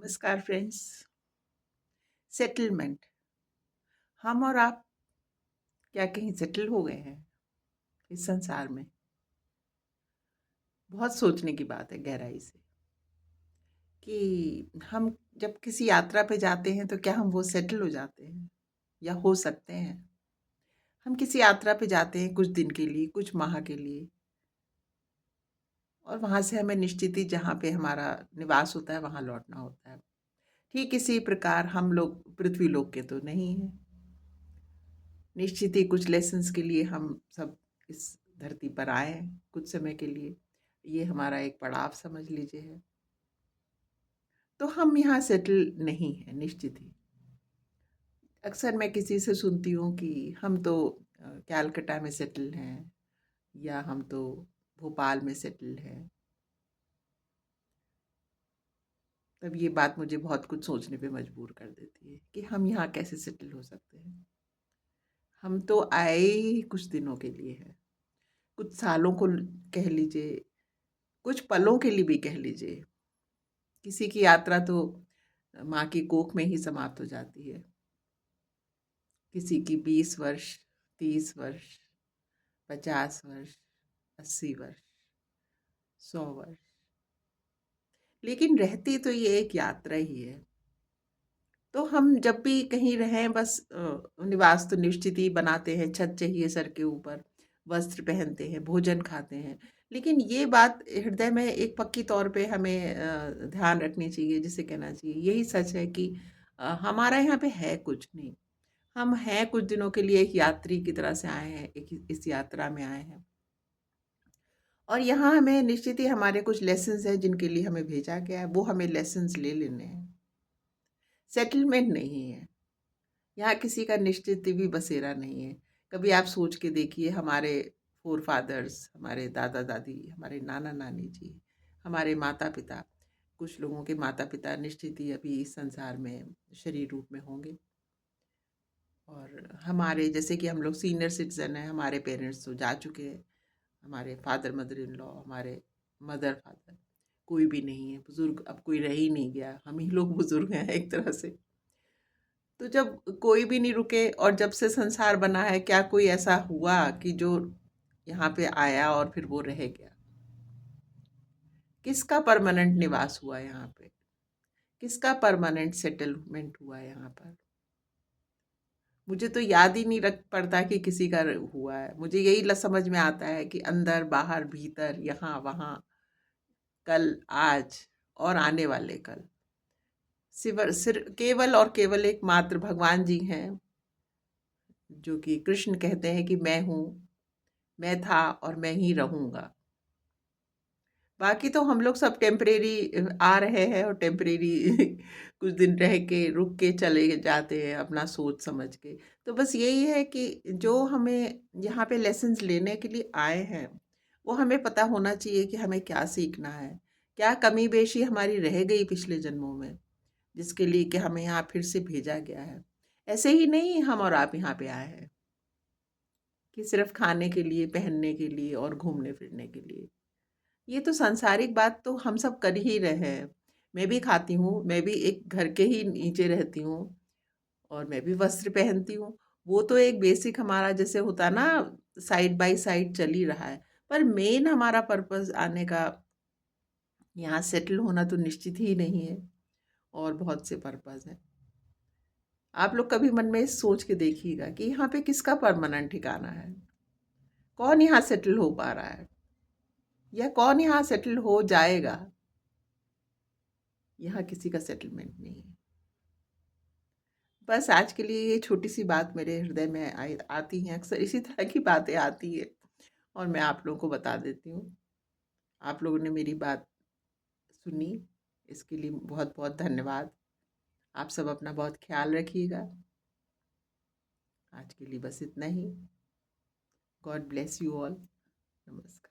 नमस्कार friends. Settlement. हम और आप क्या कहीं सेटल हो गए हैं इस संसार में? बहुत सोचने की बात है गहराई से कि हम जब किसी यात्रा पे जाते हैं तो क्या हम वो सेटल हो जाते हैं या हो सकते हैं? हम किसी यात्रा पे जाते हैं कुछ दिन के लिए, कुछ माह के लिए, और वहाँ से हमें निश्चित ही जहाँ पे हमारा निवास होता है वहाँ लौटना होता है। ठीक इसी प्रकार हम लोग पृथ्वी लोक के तो नहीं हैं। निश्चित ही कुछ लेसन्स के लिए हम सब इस धरती पर आए हैं कुछ समय के लिए। ये हमारा एक पड़ाव समझ लीजिए है। तो हम यहाँ सेटल नहीं हैं निश्चित ही। अक्सर मैं किसी से सुनती हूँ कि हम तो कैलकटा में सेटल हैं, या हम तो भोपाल में सेटल हैं। तब ये बात मुझे बहुत कुछ सोचने पे मजबूर कर देती है कि हम यहाँ कैसे सेटल हो सकते हैं। हम तो आए ही कुछ दिनों के लिए हैं, कुछ सालों को कह लीजिए, कुछ पलों के लिए भी कह लीजिए। किसी की यात्रा तो माँ की कोख में ही समाप्त हो जाती है। किसी की 20 वर्ष, 30 वर्ष, 50 वर्ष, 80 वर्ष, 100 वर्ष। लेकिन रहती तो ये एक यात्रा ही है। तो हम जब भी कहीं रहें, बस निवास तो निश्चित ही बनाते हैं, छत चाहिए सर के ऊपर, वस्त्र पहनते हैं, भोजन खाते हैं। लेकिन ये बात हृदय में एक पक्की तौर पे हमें ध्यान रखनी चाहिए, जिसे कहना चाहिए यही सच है कि हमारा यहाँ पे है कुछ नहीं। हम हैं कुछ दिनों के लिए एक यात्री की तरह से आए हैं, एक इस यात्रा में आए हैं, और यहाँ हमें निश्चित ही हमारे कुछ लेसन्स हैं जिनके लिए हमें भेजा गया है, वो हमें लेसन्स ले लेने हैं। सेटलमेंट नहीं है यहाँ, किसी का निश्चित भी बसेरा नहीं है। कभी आप सोच के देखिए, हमारे फोर फादर्स, हमारे दादा दादी, हमारे नाना नानी जी, हमारे माता पिता, कुछ लोगों के माता पिता निश्चित ही अभी इस संसार में शरीर रूप में होंगे, और हमारे जैसे कि हम लोग सीनियर सिटीजन हैं, हमारे पेरेंट्स तो जा चुके हैं, हमारे फादर मदर इन लॉ, हमारे मदर फादर, कोई भी नहीं है बुजुर्ग, अब कोई रह ही नहीं गया, हम ही लोग बुजुर्ग हैं एक तरह से। तो जब कोई भी नहीं रुके और जब से संसार बना है, क्या कोई ऐसा हुआ कि जो यहाँ पे आया और फिर वो रह गया? किसका परमानेंट निवास हुआ यहाँ पे? किसका परमानेंट सेटलमेंट हुआ यहाँ पर? मुझे तो याद ही नहीं रख पड़ता कि किसी का हुआ है। मुझे यही समझ में आता है कि अंदर बाहर भीतर यहाँ वहाँ, कल आज और आने वाले कल, सिवर सिर केवल और केवल एक मात्र भगवान जी हैं, जो कि कृष्ण कहते हैं कि मैं हूँ, मैं था और मैं ही रहूँगा। बाकी तो हम लोग सब टेम्परेरी आ रहे हैं और टेम्परेरी कुछ दिन रह के रुक के चले जाते हैं अपना सोच समझ के। तो बस यही है कि जो हमें यहाँ पे लेसन्स लेने के लिए आए हैं, वो हमें पता होना चाहिए कि हमें क्या सीखना है, क्या कमी बेशी हमारी रह गई पिछले जन्मों में, जिसके लिए कि हमें यहाँ फिर से भेजा गया है। ऐसे ही नहीं हम और आप यहाँ पे आए हैं कि सिर्फ खाने के लिए, पहनने के लिए और घूमने फिरने के लिए। ये तो सांसारिक बात तो हम सब कर ही रहे हैं। मैं भी खाती हूँ, मैं भी एक घर के ही नीचे रहती हूँ, और मैं भी वस्त्र पहनती हूँ। वो तो एक बेसिक हमारा जैसे होता है ना, साइड बाय साइड चल ही रहा है। पर मेन हमारा पर्पस आने का, यहाँ सेटल होना तो निश्चित ही नहीं है, और बहुत से पर्पस हैं। आप लोग कभी मन में सोच के देखिएगा कि यहाँ पे किसका परमानेंट ठिकाना है? कौन यहाँ सेटल हो पा रहा है, या कौन यहाँ सेटल हो जाएगा? यहाँ किसी का सेटलमेंट नहीं है। बस आज के लिए ये छोटी-सी बात मेरे हृदय में आती हैं, अक्सर इसी तरह की बातें आती हैं, और मैं आप लोगों को बता देती हूँ। आप लोगों ने मेरी बात सुनी, इसके लिए बहुत-बहुत धन्यवाद। आप सब अपना बहुत ख़्याल रखिएगा। आज के लिए बस इतना ही। God bless you all. नमस्कार।